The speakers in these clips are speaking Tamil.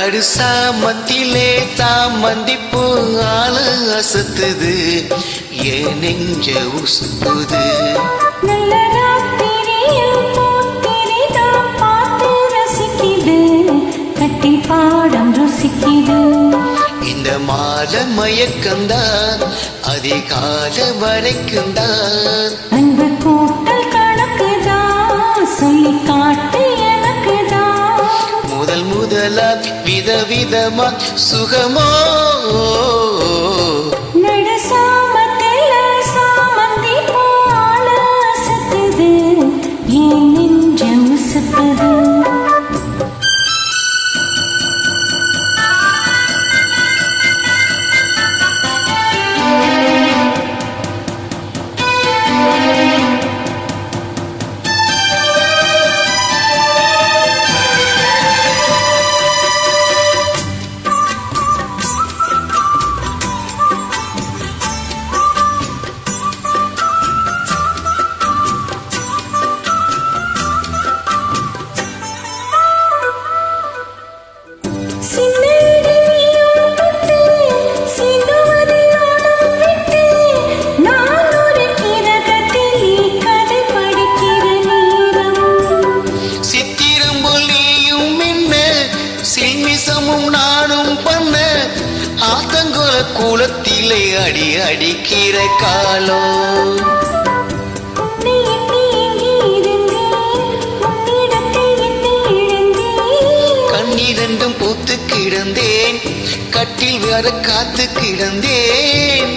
நடு சாமத்திலே தாமந்திப்பு ஆள அசத்துது ஏன் நெஞ்ச உசுப்புது. நல்ல ராத்திரியில் பூத்திரிதான் பார்த்து ரசிக்குது கட்டி பாடம் ருசிக்குது. இந்த மால மயக்கந்தான் அதிகால வரைக்கும் தான் அன்பு கூட்டல் கணக்குதான் சொல்லி காட்டு எனக்குதான். முதல் முதலா விதவிதமா சுகமோ நடு சாமத்தில சாமந்தி போல அசத்துது ஏன் நெஞ்சம் உசுப்புது. நானும் பண்ண ஆத்தங்குல கூலத்திலே அடி அடிக்கிற காலம் கண்ணீரண்டும் பூத்து கிடந்தேன் கட்டில் வர காத்து கிடந்தேன்.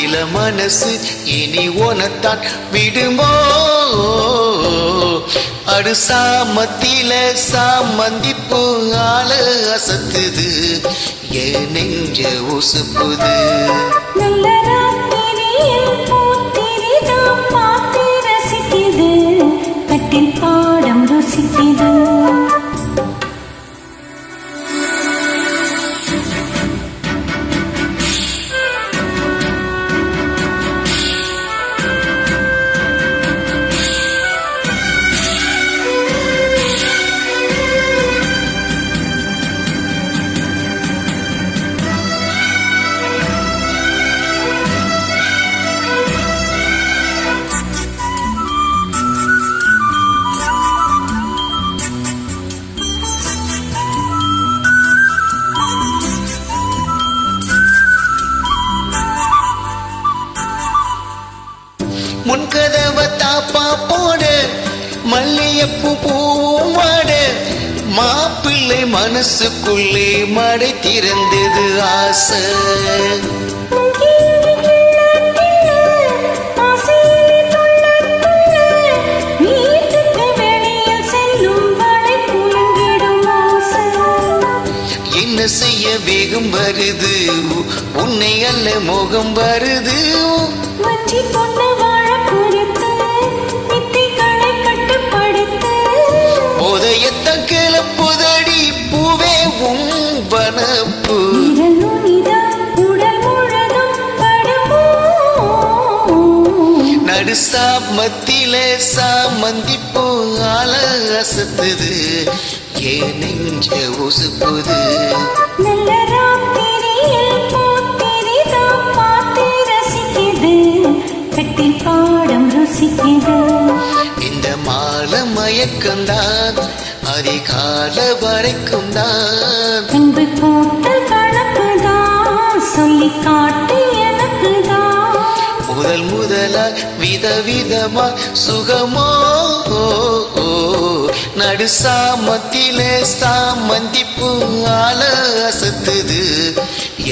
இள மனசு இனி உனத்தான் விடுமோ அடு சாமத்தில சாமந்திப்பு ஆள அசத்துது ஏன் நெஞ்ச உசுப்புது. நல்ல ராத்திரியில் பூத்திரிதான் பார்த்து ரசிக்குது கட்டில் பாடம் ருசிக்குது. முன்கதவ தாப்பா போடு மல்லியப்பூ பூவும் வாடு மாப்பிள்ளை மனசுக்குள்ளே மடை திறந்தது ஆசை. என்ன செய்ய வேகம் வருது உன்னை அல்ல மோகம் வருது. போதையத்த கிளப்புதடி பூவே உம்பனப்பு நடு சாமத்திலே சாமந்திப்பு ஆள அசத்துது ஏன் நெஞ்ச உசுப்புது. நல்ல ராத்திரியில் பூத்திரிதான் பார்த்து ரசிக்குது கட்டில் பாடம் ருசிக்குது. இந்த மால மயக்கந்தான் அதிகால வரைக்கும் தான் அன்பு கூட்டல் கணக்குதான் சொல்லி காட்டு எனக்குதான். முதல் முதலா விதவிதமா சுகமோ நடு சாமத்திலே சாமந்திப்பு ஆள அசத்துது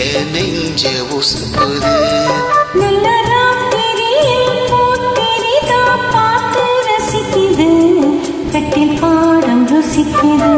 ஏன் நெஞ்ச உசுப்புது. நல்ல ராத்திரியில் பூத்திரிதான் பார்த்து ரசிக்குது கட்டில் பாடம் ருசிக்குது.